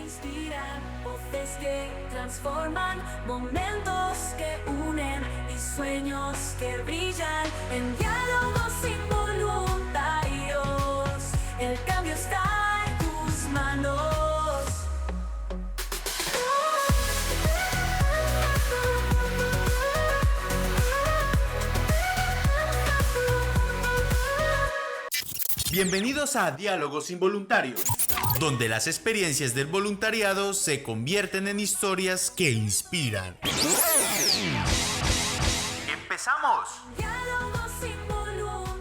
inspiran, voces que transforman, momentos que unen y sueños que brillan en diálogos involuntarios. El cambio está en tus manos. Bienvenidos a Diálogos Involuntarios, donde las experiencias del voluntariado se convierten en historias que inspiran. ¡Empezamos! Diálogos involuntarios.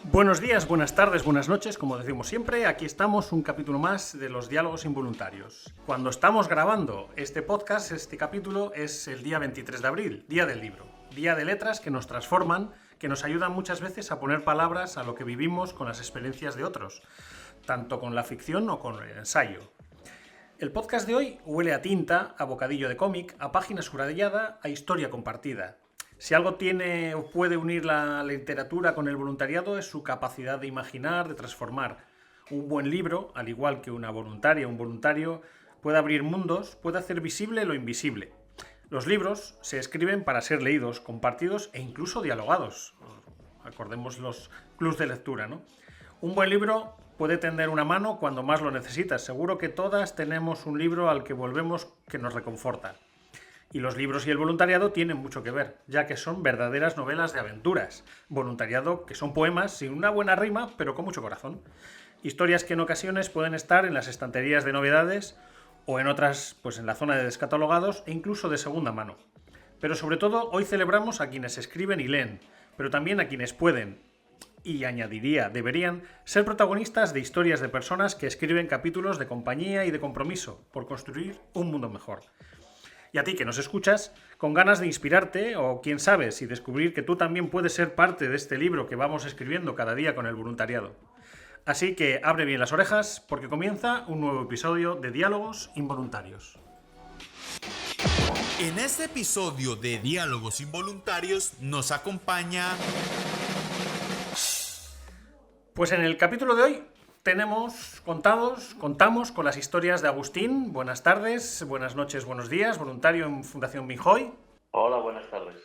Buenos días, buenas tardes, buenas noches, como decimos siempre, aquí estamos, un capítulo más de los Diálogos Involuntarios. Cuando estamos grabando este podcast, este capítulo es el día 23 de abril, Día del Libro, Día de letras que nos transforman, que nos ayudan muchas veces a poner palabras a lo que vivimos con las experiencias de otros, tanto con la ficción o con el ensayo. El podcast de hoy huele a tinta, a bocadillo de cómic, a página subrayada, a historia compartida. Si algo tiene o puede unir la literatura con el voluntariado es su capacidad de imaginar, de transformar. Un buen libro, al igual que una voluntaria, un voluntario, puede abrir mundos, puede hacer visible lo invisible. Los libros se escriben para ser leídos, compartidos e incluso dialogados. Acordemos los clubs de lectura, ¿no? Un buen libro puede tender una mano cuando más lo necesitas. Seguro que todas tenemos un libro al que volvemos que nos reconforta. Y los libros y el voluntariado tienen mucho que ver, ya que son verdaderas novelas de aventuras. Voluntariado que son poemas sin una buena rima, pero con mucho corazón. Historias que en ocasiones pueden estar en las estanterías de novedades o en otras, pues en la zona de descatalogados e incluso de segunda mano. Pero sobre todo, hoy celebramos a quienes escriben y leen, pero también a quienes pueden, y añadiría, deberían, ser protagonistas de historias de personas que escriben capítulos de compañía y de compromiso por construir un mundo mejor. Y a ti que nos escuchas, con ganas de inspirarte o quién sabe si descubrir que tú también puedes ser parte de este libro que vamos escribiendo cada día con el voluntariado. Así que abre bien las orejas porque comienza un nuevo episodio de Diálogos Involuntarios. En este episodio de Diálogos Involuntarios nos acompaña... Pues en el capítulo de hoy contamos con las historias de Agustín. Buenas tardes, buenas noches, buenos días, voluntario en Fundación Binjoy. Hola, buenas tardes.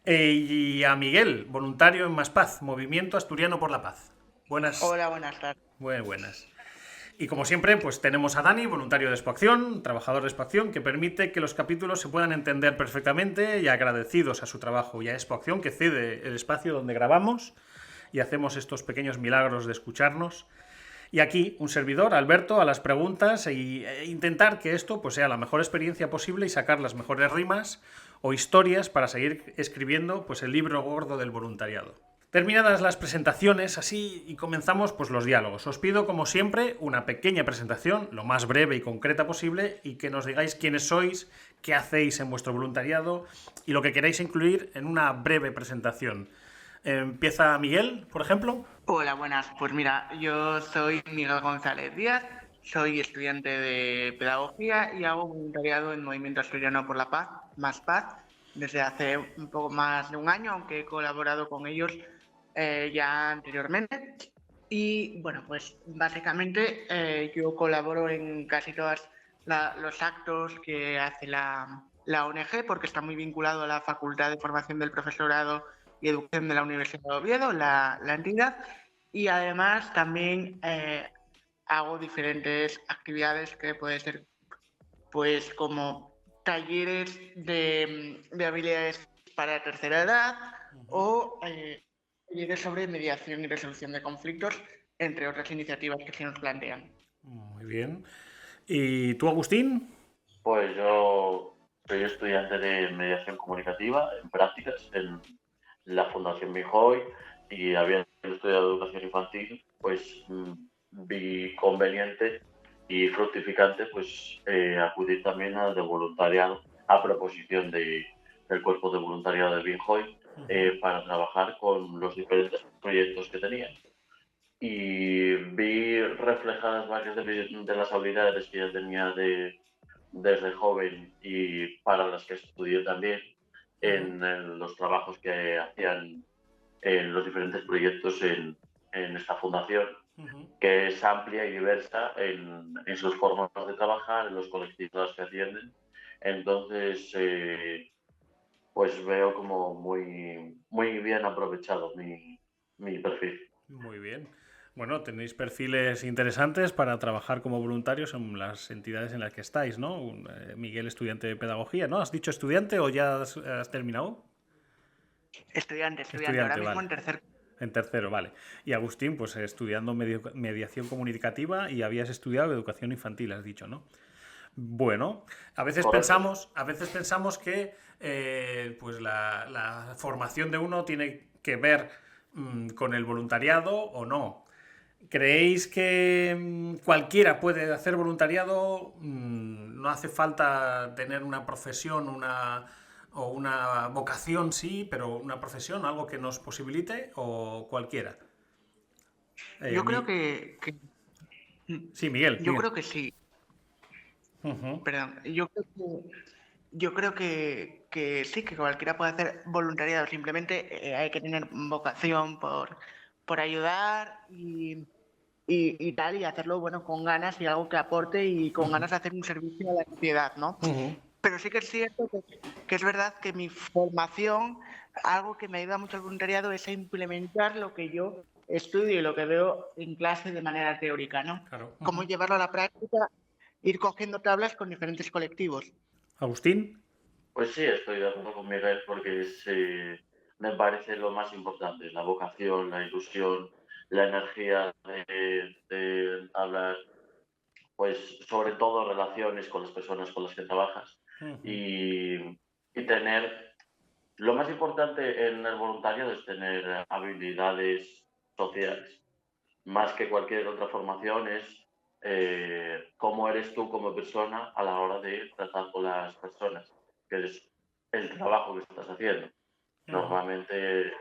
Y a Miguel, voluntario en Más Paz, Movimiento Asturiano por la Paz. Buenas. Hola, buenas tardes. Muy buenas. Y como siempre, pues tenemos a Dani, voluntario de Expoacción, trabajador de Expoacción, que permite que los capítulos se puedan entender perfectamente y agradecidos a su trabajo y a Expoacción, que cede el espacio donde grabamos y hacemos estos pequeños milagros de escucharnos. Y aquí, un servidor, Alberto, a las preguntas e intentar que esto pues, sea la mejor experiencia posible y sacar las mejores rimas o historias para seguir escribiendo pues, el libro gordo del voluntariado. Terminadas las presentaciones, así, y comenzamos pues, los diálogos. Os pido, como siempre, una pequeña presentación, lo más breve y concreta posible, y que nos digáis quiénes sois, qué hacéis en vuestro voluntariado y lo que queráis incluir en una breve presentación. Empieza Miguel, por ejemplo. Hola, buenas. Pues mira, yo soy Miguel González Díaz, soy estudiante de Pedagogía y hago voluntariado en Movimiento Asturiano por la Paz, Más Paz, desde hace un poco más de un año, aunque he colaborado con ellos ya anteriormente. Y bueno, pues básicamente yo colaboro en casi todos los actos que hace la ONG, porque está muy vinculado a la Facultad de Formación del Profesorado y Educación de la Universidad de Oviedo, la entidad, y además también hago diferentes actividades que puede ser pues como talleres de habilidades para la tercera edad o talleres sobre mediación y resolución de conflictos, entre otras iniciativas que se nos plantean. Muy bien. ¿Y tú, Agustín? Pues yo soy estudiante de mediación comunicativa en prácticas en la Fundación Binjoy y habiendo estudiado educación infantil, pues vi conveniente y fructificante pues acudir también al de voluntariado a proposición del cuerpo de voluntariado de Binjoy para trabajar con los diferentes proyectos que tenía. Y vi reflejadas varias de las habilidades que ya tenía de desde joven y para las que estudié también en los trabajos que hacían en los diferentes proyectos en esta fundación, que es amplia y diversa en sus formas de trabajar, en los colectivos que atienden. Entonces, pues veo como muy bien aprovechado mi perfil. Muy bien. Bueno, tenéis perfiles interesantes para trabajar como voluntarios en las entidades en las que estáis, ¿no? Miguel, estudiante de pedagogía, ¿no? ¿Has dicho estudiante o ya has terminado? Estudiante, Estudiante, ahora mismo vale. en tercer. En tercero, vale. Y Agustín, pues estudiando mediación comunicativa y habías estudiado educación infantil, has dicho, ¿no? Bueno, a veces Correcto. pensamos que pues la formación de uno tiene que ver con el voluntariado o no. ¿Creéis que cualquiera puede hacer voluntariado? No hace falta tener una profesión, o una vocación, sí, pero una profesión, algo que nos posibilite, o cualquiera. Yo creo Mi- Sí, Miguel, yo Miguel. creo que sí. Ujú, Perdón, yo creo que sí, que cualquiera puede hacer voluntariado. Simplemente hay que tener vocación por ayudar y tal, y hacerlo bueno con ganas y algo que aporte y con ganas de hacer un servicio a la sociedad, ¿no? ujú. Pero sí que es cierto que es verdad que mi formación, algo que me ayuda mucho al voluntariado es a implementar lo que yo estudio y lo que veo en clase de manera teórica, ¿no? Claro. Cómo llevarlo a la práctica, ir cogiendo tablas con diferentes colectivos. Agustín. Pues sí, estoy de acuerdo con Miguel porque me parece lo más importante, la vocación, la ilusión, la energía de hablar, pues sobre todo relaciones con las personas con las que trabajas Ujú, y tener, lo más importante en el voluntariado es tener habilidades sociales, más que cualquier otra formación es cómo eres tú como persona a la hora de tratar con las personas, que es el trabajo que estás haciendo. ujú, Normalmente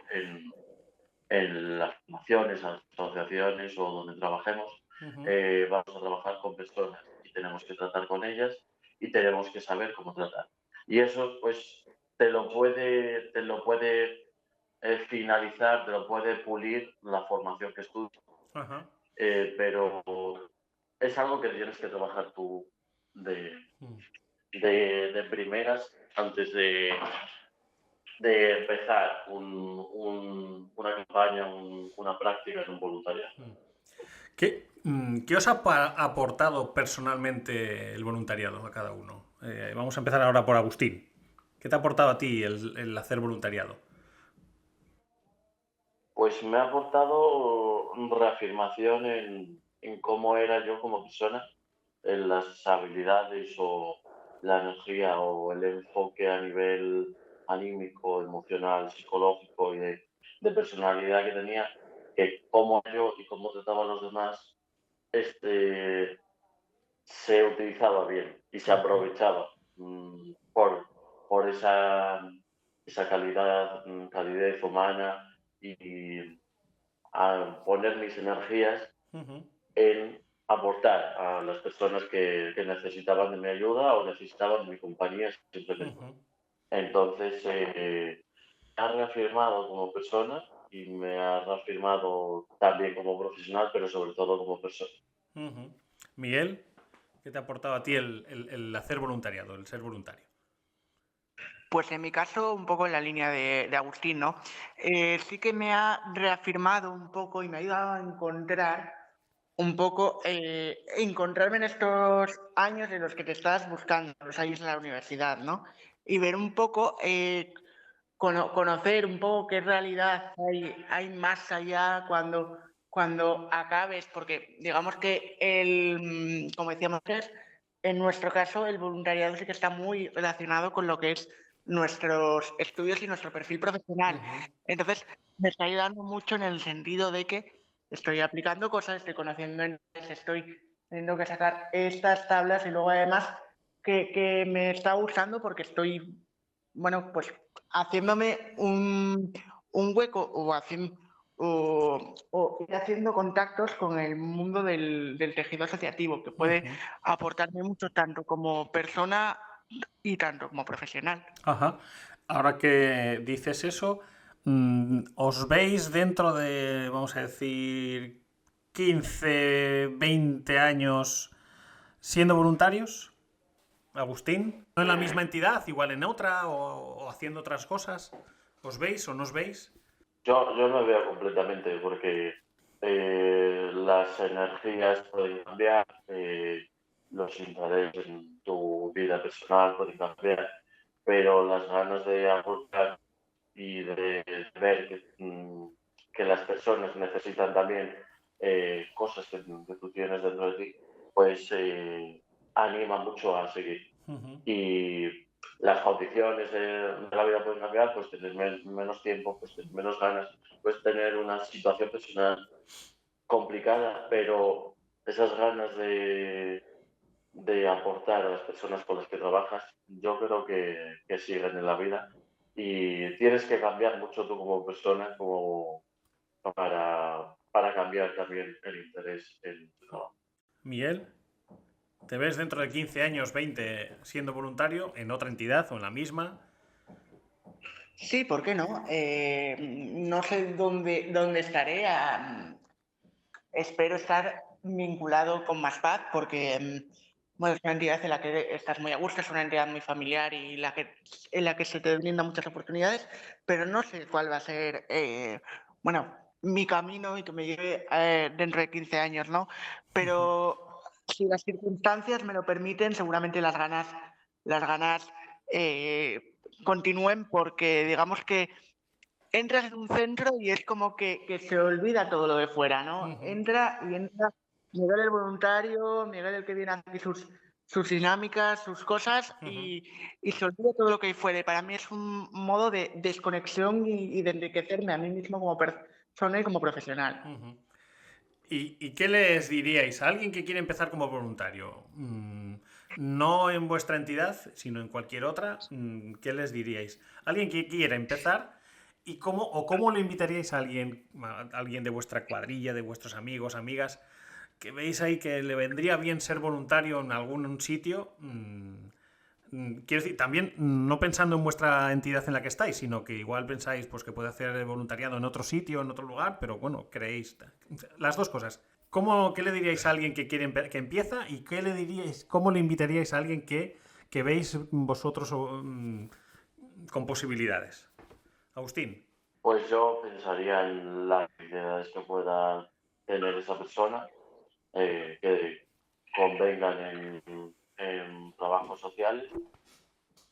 en las formaciones, asociaciones o donde trabajemos, ujú, vamos a trabajar con personas y tenemos que tratar con ellas y tenemos que saber cómo tratar. Y eso pues te lo puede finalizar, te lo puede pulir la formación que estudias, ajá, pero es algo que tienes que trabajar tú de, mm, de primeras antes de empezar una campaña, una práctica en un voluntariado. ¿Qué os ha aportado personalmente el voluntariado a cada uno? Vamos a empezar ahora por Agustín. ¿Qué te ha aportado a ti el hacer voluntariado? Pues me ha aportado reafirmación en cómo era yo como persona, en las habilidades o la energía o el enfoque a nivel anímico, emocional, psicológico y de personalidad que tenía, que cómo yo y cómo trataba a los demás este, se utilizaba bien y se Ujú, aprovechaba por esa calidad, calidez humana y a poner mis energías ujú, en aportar a las personas que necesitaban de mi ayuda o necesitaban de mi compañía simplemente. ujú, Entonces, me ha reafirmado como persona y me ha reafirmado también como profesional, pero sobre todo como persona. ujú. Miguel, ¿qué te ha aportado a ti el hacer voluntariado, el ser voluntario? Pues en mi caso, un poco en la línea de Agustín, ¿no? Sí que me ha reafirmado un poco y me ha ayudado a encontrar un poco, encontrarme en estos años en los que te estás buscando, los años de la universidad, ¿no? Y ver un poco, conocer un poco qué realidad hay más allá cuando acabes, porque digamos que como decíamos antes, en nuestro caso el voluntariado sí que está muy relacionado con lo que es nuestros estudios y nuestro perfil profesional. Ujú, Entonces, me está ayudando mucho en el sentido de que estoy aplicando cosas, estoy conociendo, estoy teniendo que sacar estas tablas y luego además que me está gustando porque estoy, bueno, pues haciéndome un hueco o o ir haciendo contactos con el mundo del tejido asociativo, que puede aportarme mucho tanto como persona y tanto como profesional. Ajá. Ahora que dices eso, ¿os veis dentro de, vamos a decir, 15, 20 años siendo voluntarios? Agustín, ¿no en la misma entidad, igual en otra o haciendo otras cosas? ¿Os veis o no os veis? Yo me veo completamente porque las energías pueden cambiar, los intereses en tu vida personal pueden cambiar, pero las ganas de aportar y de ver que las personas necesitan también cosas que tú tienes dentro de ti, pues anima mucho a seguir. Y las condiciones de la vida pueden cambiar, pues tener menos tiempo, pues tener menos ganas, pues tener una situación personal complicada, pero esas ganas de aportar a las personas con las que trabajas, yo creo que siguen en la vida y tienes que cambiar mucho tú como persona como para cambiar también el interés en tu trabajo. Miguel, ¿te ves dentro de 15 años, 20, siendo voluntario en otra entidad o en la misma? Sí, ¿por qué no? No sé dónde estaré. Espero estar vinculado con Más Paz porque bueno, es una entidad en la que estás muy a gusto, es una entidad muy familiar y en la que se te brindan muchas oportunidades, pero no sé cuál va a ser bueno, mi camino y que me lleve dentro de 15 años, ¿no? Pero si las circunstancias me lo permiten, seguramente las ganas continúen porque digamos que entras en un centro y es como que se olvida todo lo de fuera, ¿no? Entra Miguel el voluntario, Miguel el que viene a hacer sus dinámicas, sus cosas y se olvida todo lo que hay fuera. Y para mí es un modo de desconexión y de enriquecerme a mí mismo como persona y como profesional. ¿Y qué les diríais a alguien que quiere empezar como voluntario? No en vuestra entidad, sino en cualquier otra. ¿Qué les diríais? Alguien que quiera empezar y cómo le invitaríais a alguien de vuestra cuadrilla, de vuestros amigos, amigas, que veis ahí que le vendría bien ser voluntario en algún sitio. Quiero decir, también no pensando en vuestra entidad en la que estáis, sino que igual pensáis pues, que puede hacer voluntariado en otro sitio, en otro lugar, pero bueno, creéis las dos cosas. ¿Qué le diríais a alguien que que empieza y cómo le invitaríais a alguien que veis vosotros con posibilidades? Agustín. Pues yo pensaría en las actividades que pueda tener esa persona, que convengan en trabajos sociales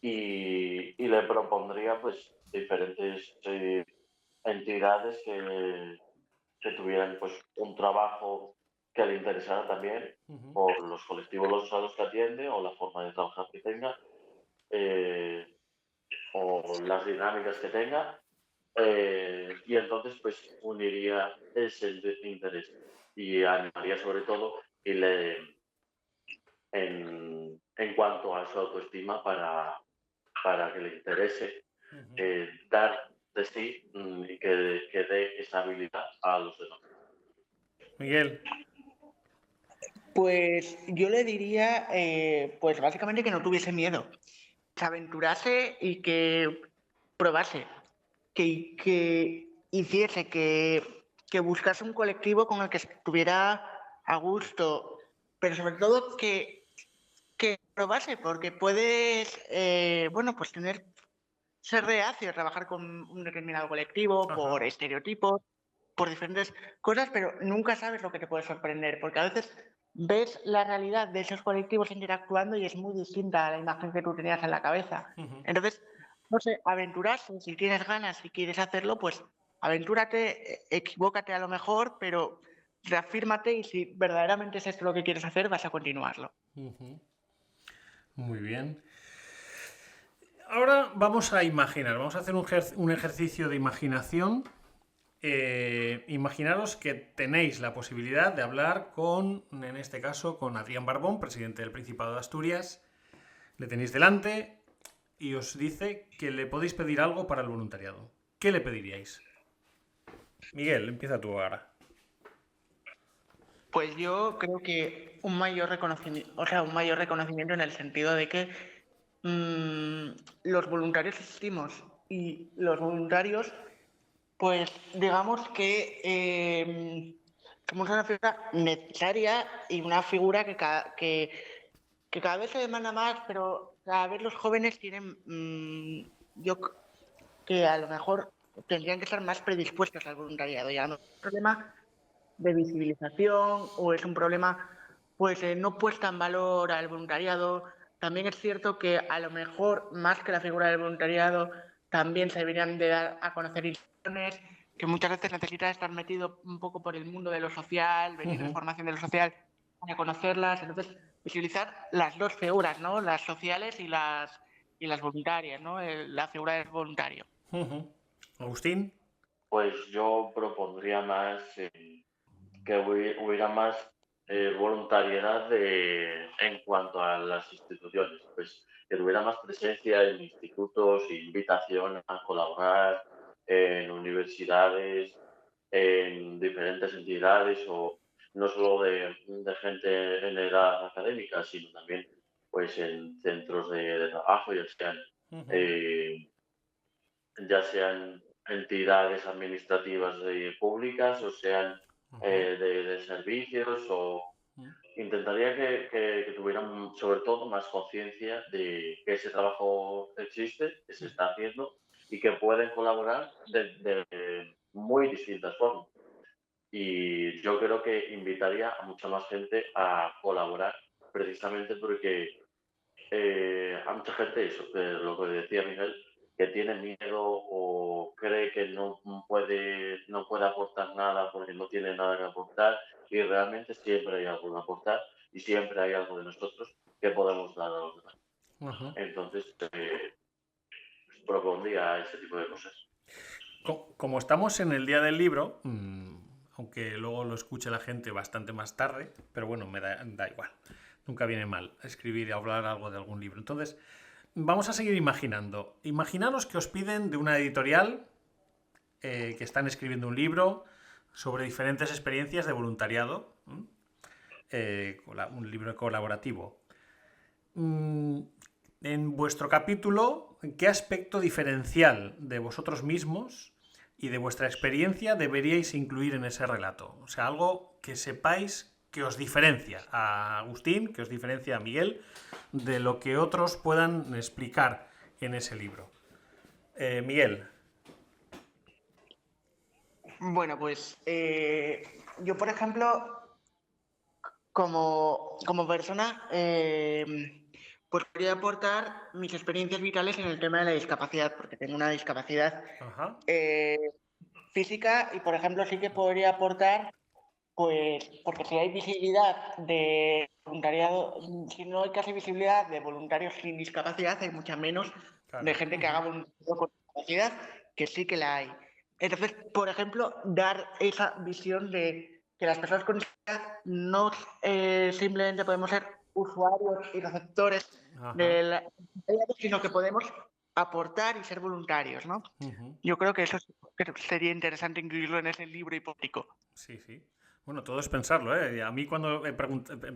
y le propondría pues diferentes entidades que tuvieran pues un trabajo que le interesara también por los colectivos a los que atiende o la forma de trabajar que tenga o las dinámicas que tenga y entonces pues uniría ese interés y animaría sobre todo y en cuanto a su autoestima para que le interese dar de sí y que dé esa habilidad a los demás. Miguel. Pues yo le diría, pues básicamente que no tuviese miedo, que aventurase y que probase, que hiciese, que buscase un colectivo con el que estuviera a gusto, pero sobre todo que probase, porque puedes, bueno, pues ser reacio a trabajar con un determinado colectivo por estereotipos, por diferentes cosas, pero nunca sabes lo que te puede sorprender, porque a veces ves la realidad de esos colectivos interactuando y es muy distinta a la imagen que tú tenías en la cabeza. Entonces, no sé, aventurarse, si tienes ganas y quieres hacerlo, pues aventúrate, equivócate a lo mejor, pero reafírmate y si verdaderamente es esto lo que quieres hacer, vas a continuarlo. Muy bien. Ahora vamos a imaginar, vamos a hacer un ejercicio de imaginación. Imaginaros que tenéis la posibilidad de hablar en este caso, con Adrián Barbón, presidente del Principado de Asturias. Le tenéis delante y os dice que le podéis pedir algo para el voluntariado. ¿Qué le pediríais? Miguel, empieza tú ahora. Pues yo creo que un mayor reconocimiento en el sentido de que los voluntarios existimos y los voluntarios, pues digamos que somos una figura necesaria y una figura que cada vez se demanda más, pero cada vez los jóvenes tienen, que a lo mejor tendrían que estar más predispuestos al voluntariado. Y a lo mejor el problema de visibilización o es un problema pues no puesta en valor al voluntariado. También es cierto que a lo mejor más que la figura del voluntariado también se deberían de dar a conocer instituciones que muchas veces necesitan estar metido un poco por el mundo de lo social, venir de formación de lo social para conocerlas. Entonces, visibilizar las dos figuras, ¿no? Las sociales y las voluntarias, ¿no? La figura del voluntario. Agustín. Pues yo propondría más que hubiera más voluntariedad en cuanto a las instituciones, pues que tuviera más presencia en institutos, invitación a colaborar en universidades, en diferentes entidades, o no solo de gente en edad académica, sino también pues en centros de trabajo, eh, ya sean entidades administrativas públicas o sean de servicios, o intentaría que tuvieran sobre todo más conciencia de que ese trabajo existe, que se está haciendo y que pueden colaborar de muy distintas formas. Y yo creo que invitaría a mucha más gente a colaborar precisamente porque hay mucha gente, eso, lo que decía Miguel, que tiene miedo o cree que no puede aportar nada porque no tiene nada que aportar, y realmente siempre hay algo que aportar y siempre hay algo de nosotros que podemos dar a los demás. Entonces, propondría ese tipo de cosas. Como estamos en el día del libro, aunque luego lo escuche la gente bastante más tarde, pero bueno, me da igual. Nunca viene mal escribir y hablar algo de algún libro. Entonces, vamos a seguir imaginando. Imaginaros que os piden de una editorial que están escribiendo un libro sobre diferentes experiencias de voluntariado, un libro colaborativo. En vuestro capítulo, ¿qué aspecto diferencial de vosotros mismos y de vuestra experiencia deberíais incluir en ese relato? O sea, algo que sepáis que os diferencia a Agustín, que os diferencia a Miguel, de lo que otros puedan explicar en ese libro. Miguel. Bueno, pues yo, por ejemplo, como persona, pues quería aportar mis experiencias vitales en el tema de la discapacidad, porque tengo una discapacidad física y, por ejemplo, sí que podría aportar, pues, porque si hay visibilidad de voluntariado, si no hay casi visibilidad de voluntarios sin discapacidad, hay mucha menos de gente que haga voluntariado con discapacidad, que sí que la hay. Entonces, por ejemplo, dar esa visión de que las personas con discapacidad no simplemente podemos ser usuarios y receptores de la discapacidad, sino que podemos aportar y ser voluntarios, ¿no? Yo creo que eso sería interesante incluirlo en ese libro hipotético. Sí, sí. Bueno, todo es pensarlo, ¿eh? A mí cuando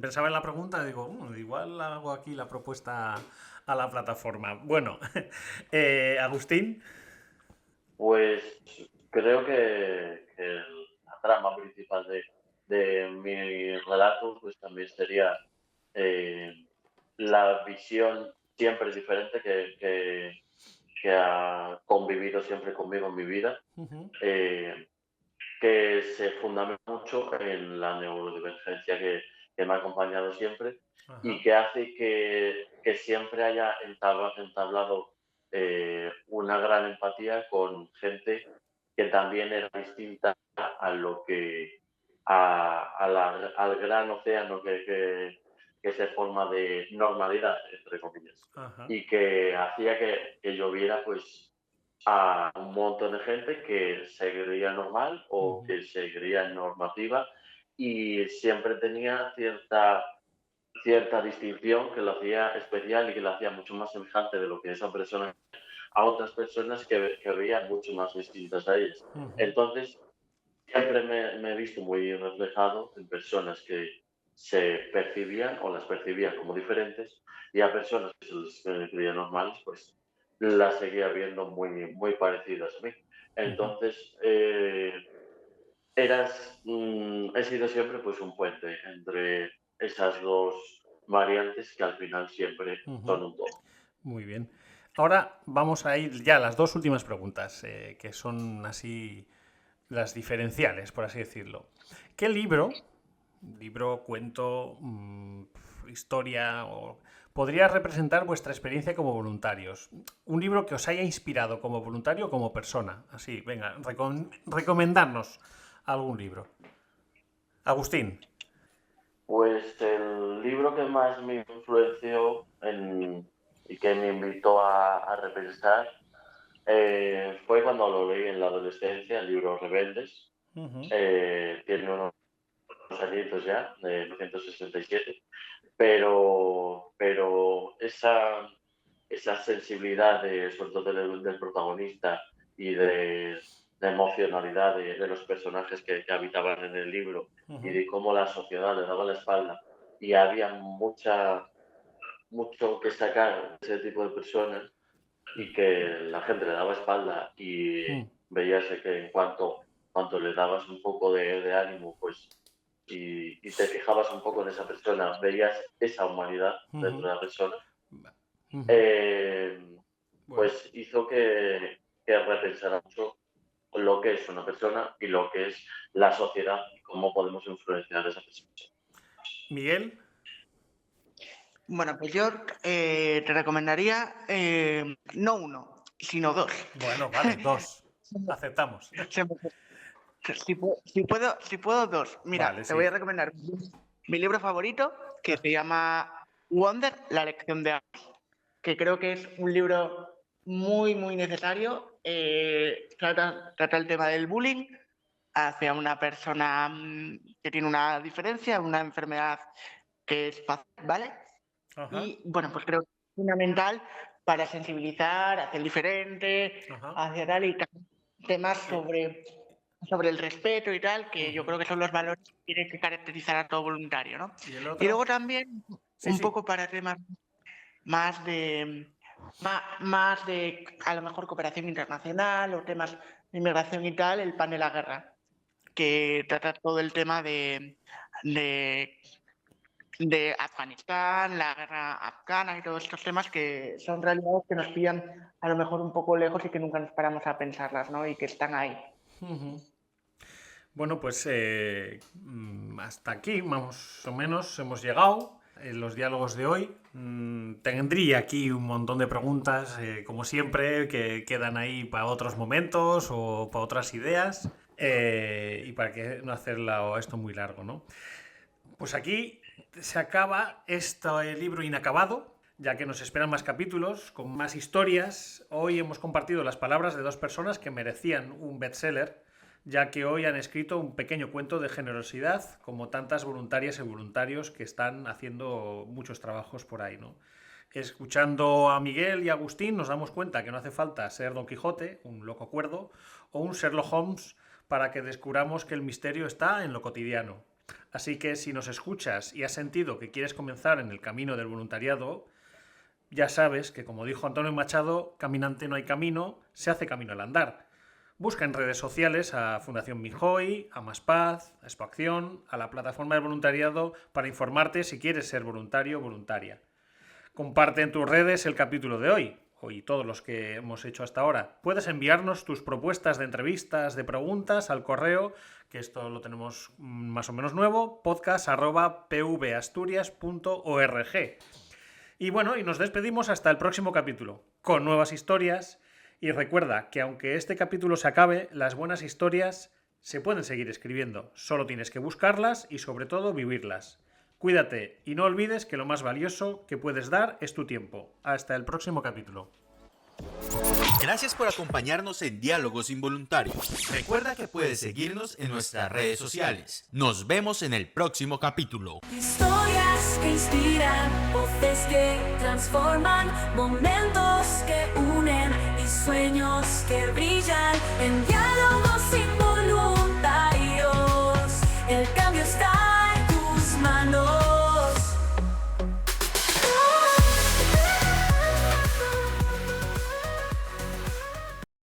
pensaba en la pregunta, digo, igual hago aquí la propuesta a la plataforma. Bueno, Agustín. Pues creo que la trama principal de mi relato pues también sería la visión siempre diferente que ha convivido siempre conmigo en mi vida, que se fundamenta mucho en la neurodivergencia que me ha acompañado siempre y que hace que siempre haya entablado una gran empatía con gente que también era distinta a lo que al gran océano que se forma de normalidad, entre comillas, y que hacía que lloviera pues a un montón de gente que seguiría normal o que seguiría normativa, y siempre tenía cierta distinción que lo hacía especial y que lo hacía mucho más semejante de lo que esa persona a otras personas que veían mucho más distintas a ellas. Entonces, siempre me he visto muy reflejado en personas que se percibían o las percibían como diferentes, y a personas que se les creía normales, pues las seguía viendo muy parecidas a mí. Entonces, he sido siempre pues un puente entre esas dos variantes que al final siempre son un todo. Muy bien. Ahora vamos a ir ya a las dos últimas preguntas, que son así las diferenciales, por así decirlo. ¿Qué libro, cuento, historia, podría representar vuestra experiencia como voluntarios? Un libro que os haya inspirado como voluntario o como persona. Así, venga, recomendarnos algún libro. Agustín. Pues el libro que más me influenció y que me invitó a repensar fue cuando lo leí en la adolescencia, el libro Rebeldes. Tiene unos añitos ya, de 1967, pero esa sensibilidad sobre todo del protagonista y de la emocionalidad de los personajes que habitaban en el libro, y de cómo la sociedad le daba la espalda y había mucho que sacar de ese tipo de personas, y que la gente le daba espalda, y veías que en cuanto le dabas un poco de ánimo, pues y te fijabas un poco en esa persona, veías esa humanidad dentro de la persona, pues hizo que repensara mucho lo que es una persona y lo que es la sociedad y cómo podemos influenciar a esa persona. Miguel. Bueno, pues yo te recomendaría no uno, sino dos. Bueno, vale, dos. Aceptamos. Si puedo, dos. Mira, vale, te voy a recomendar mi libro favorito, que se llama Wonder, la lección de Aves, que creo que es un libro muy necesario. Trata el tema del bullying hacia una persona que tiene una diferencia, una enfermedad que es fácil, ¿vale? Ajá. Y bueno, pues creo que es fundamental para sensibilizar, hacer diferente, hacia tal, y temas sobre el respeto y tal, que yo creo que son los valores que tienen que caracterizar a todo voluntario, ¿no? Y luego también, poco para temas más de a lo mejor cooperación internacional o temas de inmigración y tal, el Pan de la Guerra, que trata todo el tema de Afganistán, la guerra afgana y todos estos temas que son realidades que nos pillan a lo mejor un poco lejos y que nunca nos paramos a pensarlas, ¿no? Y que están ahí. Bueno, pues hasta aquí más o menos hemos llegado en los diálogos de hoy. Tendría aquí un montón de preguntas, como siempre, que quedan ahí para otros momentos o para otras ideas, y para que no hacerlo esto muy largo, ¿no? Pues aquí se acaba este libro inacabado, ya que nos esperan más capítulos con más historias. Hoy hemos compartido las palabras de dos personas que merecían un bestseller, ya que hoy han escrito un pequeño cuento de generosidad, como tantas voluntarias y voluntarios que están haciendo muchos trabajos por ahí, ¿no? Escuchando a Miguel y a Agustín nos damos cuenta que no hace falta ser Don Quijote, un loco cuerdo, o un Sherlock Holmes para que descubramos que el misterio está en lo cotidiano. Así que si nos escuchas y has sentido que quieres comenzar en el camino del voluntariado, ya sabes que, como dijo Antonio Machado, caminante no hay camino, se hace camino al andar. Busca en redes sociales a Fundación Mijoy, a Más Paz, a Expoacción, a la plataforma del voluntariado para informarte si quieres ser voluntario o voluntaria. Comparte en tus redes el capítulo de hoy y todos los que hemos hecho hasta ahora. Puedes enviarnos tus propuestas de entrevistas, de preguntas al correo, que esto lo tenemos más o menos nuevo, podcast@pvasturias.org. Y bueno, y nos despedimos hasta el próximo capítulo, con nuevas historias. Y recuerda que aunque este capítulo se acabe, las buenas historias se pueden seguir escribiendo. Solo tienes que buscarlas y sobre todo vivirlas. Cuídate y no olvides que lo más valioso que puedes dar es tu tiempo. Hasta el próximo capítulo. Gracias por acompañarnos en Diálogos Involuntarios. Recuerda que puedes seguirnos en nuestras redes sociales. Nos vemos en el próximo capítulo. Historias que inspiran, voces que transforman, momentos que unen y sueños que brillan en